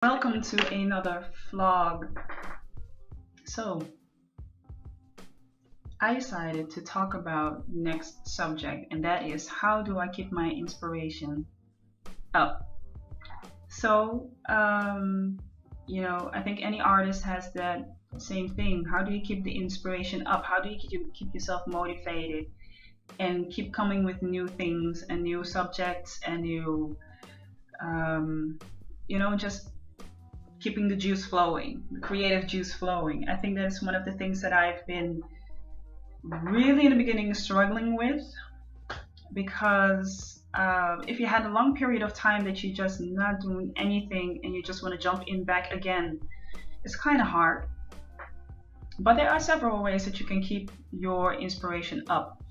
Welcome to another vlog. So, I decided to talk about next subject, and that is how do I keep my inspiration up? So, I think any artist has that same thing. How do you keep the inspiration up? How do you keep yourself motivated and keep coming with new things and new subjects and new, um, just keeping the juice flowing, the creative juice flowing. I think that's one of the things that I've been really in the beginning struggling with because if you had a long period of time that you're just not doing anything and you just want to jump in back again, it's kind of hard. But there are several ways that you can keep your inspiration up.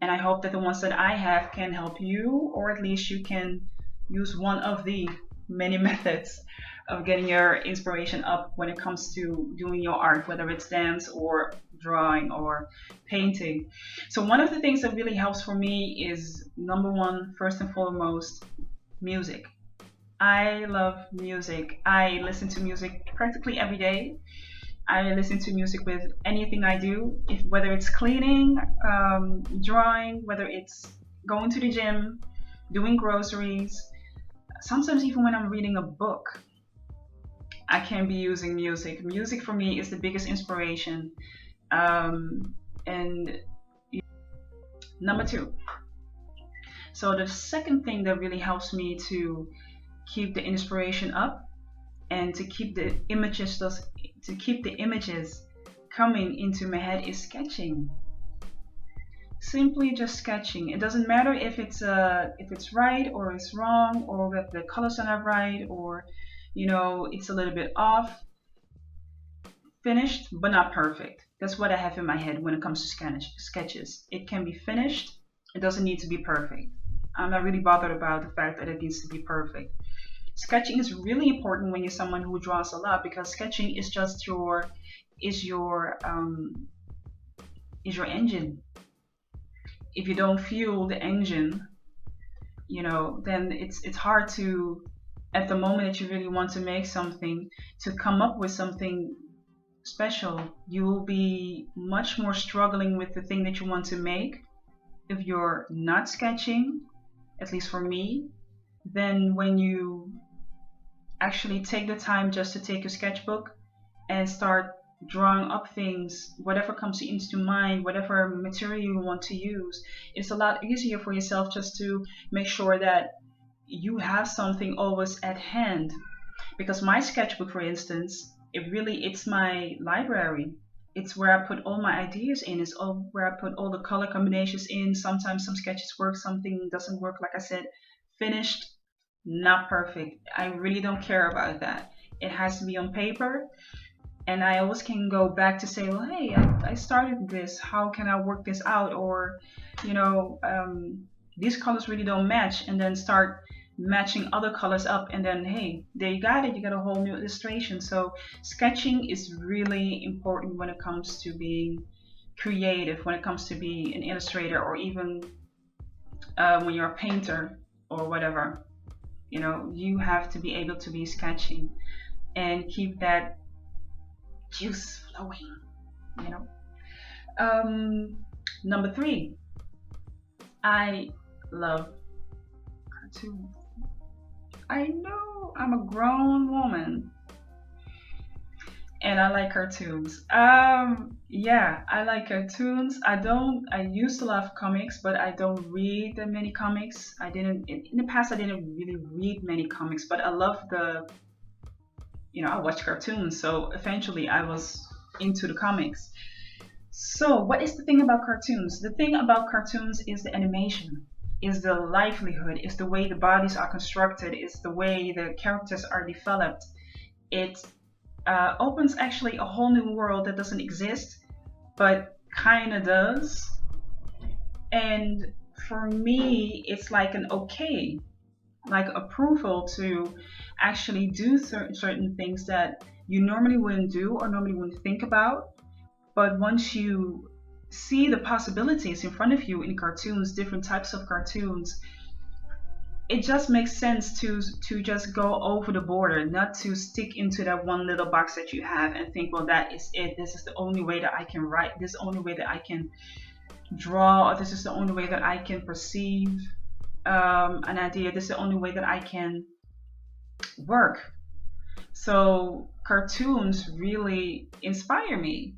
And I hope that the ones that I have can help you, or at least you can use one of the many methods of getting your inspiration up when it comes to doing your art, whether it's dance or drawing or painting. So one of the things that really helps for me is number one, first and foremost, music. I love music. I listen to music practically every day. I listen to music with anything I do, if whether it's cleaning, drawing, whether it's going to the gym, doing groceries, sometimes even when I'm reading a book, I can be using music. Music for me is the biggest inspiration. And number two. So the second thing that really helps me to keep the inspiration up and to keep the images coming into my head is sketching. Simply just sketching. It doesn't matter if it's right or it's wrong, or that the colors are not right, or it's a little bit off. Finished but not perfect. That's what I have in my head when it comes to sketches. It can be finished. It doesn't need to be perfect. I'm not really bothered about the fact that it needs to be perfect. Sketching is really important when you're someone who draws a lot, because sketching is just is your engine. If you don't fuel the engine, then it's hard to, at the moment that you really want to make something, to come up with something special. You will be much more struggling with the thing that you want to make if you're not sketching, at least for me, than when you actually take the time just to take your sketchbook and start drawing up things, whatever comes into mind, whatever material you want to use. It's a lot easier for yourself just to make sure that you have something always at hand. Because my sketchbook, for instance, it's my library. It's where I put all my ideas in. It's all where I put all the color combinations in. Sometimes some sketches work, something doesn't work. Like I said, finished, not perfect. I really don't care about that. It has to be on paper, and I always can go back to say, well, hey, I started this. How can I work this out? Or, these colors really don't match, and then start matching other colors up, and then hey, there you got it. You got a whole new illustration. So sketching is really important when it comes to being creative, when it comes to be an illustrator, or even when you're a painter or whatever. You have to be able to be sketching and keep that juice flowing. you know Number three, I love cartoons. I know I'm a grown woman and I like cartoons. Yeah, I like cartoons. I used to love comics, but I don't read that many comics. I didn't in the past. I didn't really read many comics, but I love I watch cartoons. So eventually I was into the comics. So what is the thing about cartoons? The thing about cartoons is the animation, is the livelihood, is the way the bodies are constructed, is the way the characters are developed. It opens actually a whole new world that doesn't exist, but kind of does. And for me, it's like an okay, like approval to actually do certain things that you normally wouldn't do or normally wouldn't think about. But once you see the possibilities in front of you in cartoons, different types of cartoons, it just makes sense to just go over the border, not to stick into that one little box that you have and think, well, that is it. This is the only way that I can write. This is the only way that I can draw. Or this is the only way that I can perceive an idea. This is the only way that I can work. So cartoons really inspire me.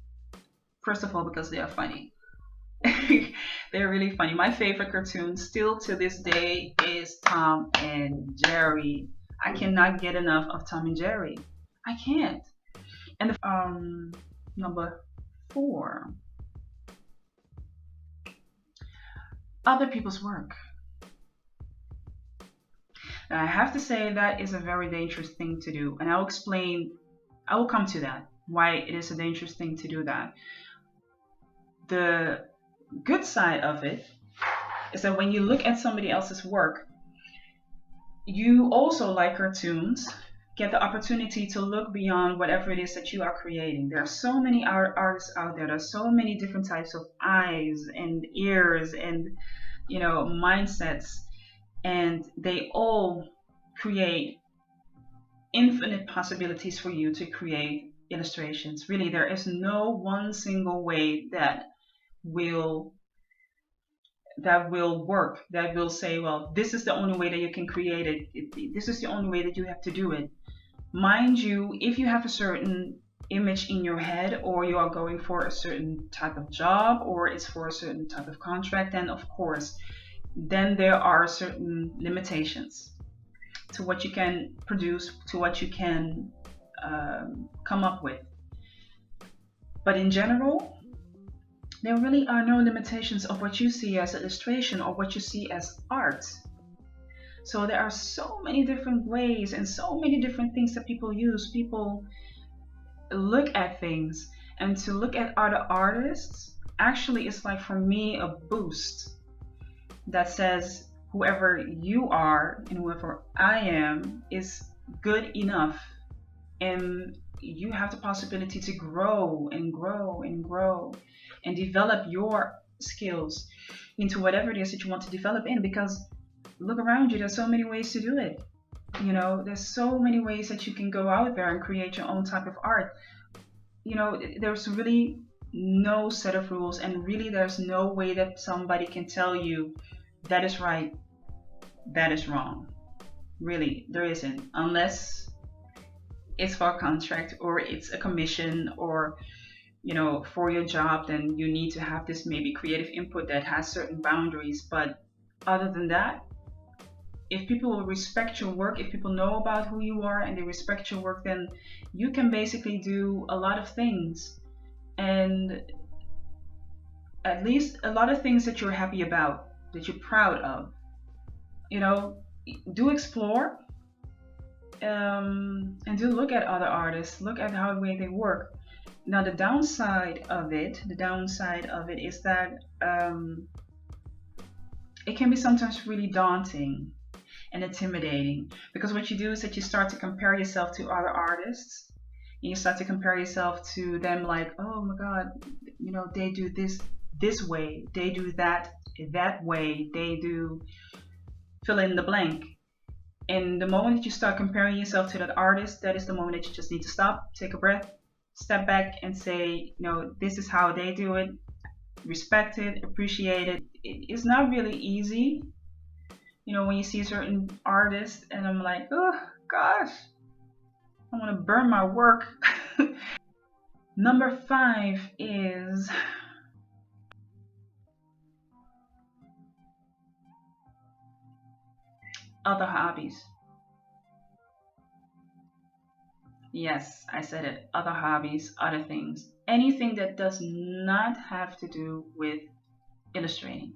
First of all, because they are funny. They're really funny. My favorite cartoon still to this day is Tom and Jerry. I cannot get enough of Tom and Jerry. I can't. And number 4, other people's work. Now, I have to say that is a very dangerous thing to do, and I'll explain. I will come to that, why it is a dangerous thing to do that. The good side of it is that when you look at somebody else's work, you also, like cartoons, get the opportunity to look beyond whatever it is that you are creating. There are so many artists out there. There's so many different types of eyes and ears and mindsets, and they all create infinite possibilities for you to create illustrations. Really, there is no one single way that will work, that will say, well, this is the only way that you can create it. This is the only way that you have to do it. Mind you, if you have a certain image in your head, or you are going for a certain type of job, or it's for a certain type of contract, then of course, then there are certain limitations to what you can produce, to what you can come up with. But in general, there really are no limitations of what you see as illustration or what you see as art. So there are so many different ways and so many different things that people use. People look at things, and to look at other artists actually is like, for me, a boost that says whoever you are and whoever I am is good enough, and you have the possibility to grow and grow and grow and develop your skills into whatever it is that you want to develop in. Because look around you, there's so many ways to do it. There's so many ways that you can go out there and create your own type of art. There's really no set of rules, and really there's no way that somebody can tell you that is right, that is wrong. Really, there isn't, unless it's for a contract or it's a commission, or for your job. Then you need to have this maybe creative input that has certain boundaries. But other than that, if people will respect your work, if people know about who you are and they respect your work, then you can basically do a lot of things, and at least a lot of things that you're happy about, that you're proud of. Do explore, and do look at other artists, look at how the way they work. Now, the downside of it is that it can be sometimes really daunting and intimidating, because what you do is that you start to compare yourself to other artists, and you start to compare yourself to them, like, oh my god, they do this way, they do that way, they do fill in the blank. And the moment that you start comparing yourself to that artist, that is the moment that you just need to stop, take a breath, step back, and say, this is how they do it, respect it, appreciate it. It's not really easy, when you see certain artists, and I'm like, oh gosh, I want to burn my work. Number 5 is other hobbies. Yes, I said it. Other hobbies, other things. Anything that does not have to do with illustrating.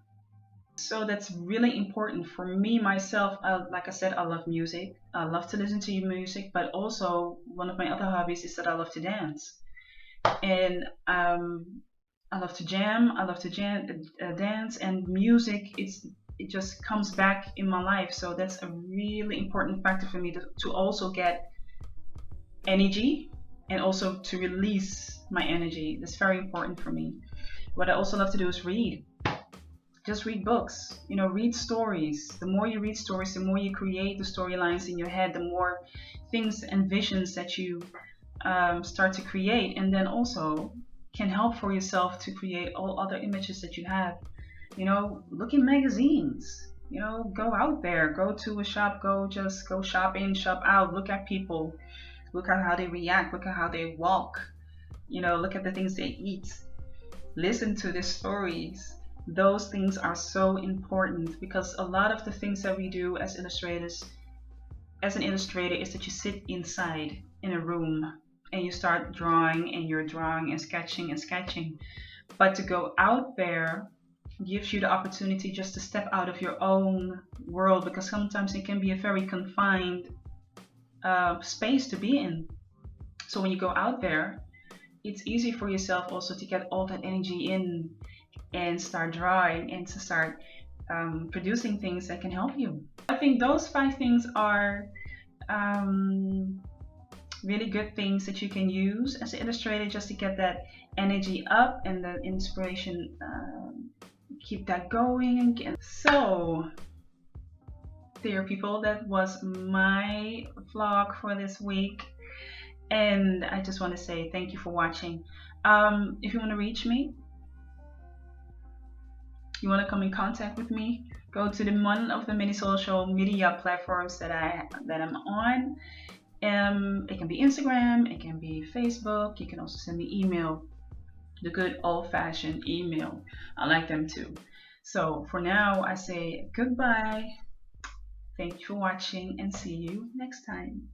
So that's really important for me, myself. Like I said, I love music. I love to listen to music, but also one of my other hobbies is that I love to dance. And I love to jam. I love to dance, and music. It just comes back in my life. So that's a really important factor for me to also get energy, and also to release my energy. That's very important for me. What I also love to do is read. Just read books, read stories. The more you read stories, the more you create the storylines in your head, the more things and visions that you start to create, and then also can help for yourself to create all other images that you have. Look in magazines, go out there, go to a shop, go shop in, shop out, look at people, look at how they react, look at how they walk, look at the things they eat, listen to their stories. Those things are so important, because a lot of the things that we do as illustrators, as an illustrator, is that you sit inside in a room and you start drawing, and you're drawing and sketching. But to go out there gives you the opportunity just to step out of your own world, because sometimes it can be a very confined space to be in. So when you go out there, it's easy for yourself also to get all that energy in and start drawing and to start producing things that can help you. I think those 5 things are really good things that you can use as an illustrator, just to get that energy up and the inspiration, keep that going again. So dear people, that was my vlog for this week, and I just want to say thank you for watching. If you want to reach me, you want to come in contact with me, go to one of the many social media platforms that I'm on. It can be Instagram, it can be Facebook. You can also send me email, the good old-fashioned email. I like them too. So for now, I say goodbye. Thank you for watching, and see you next time.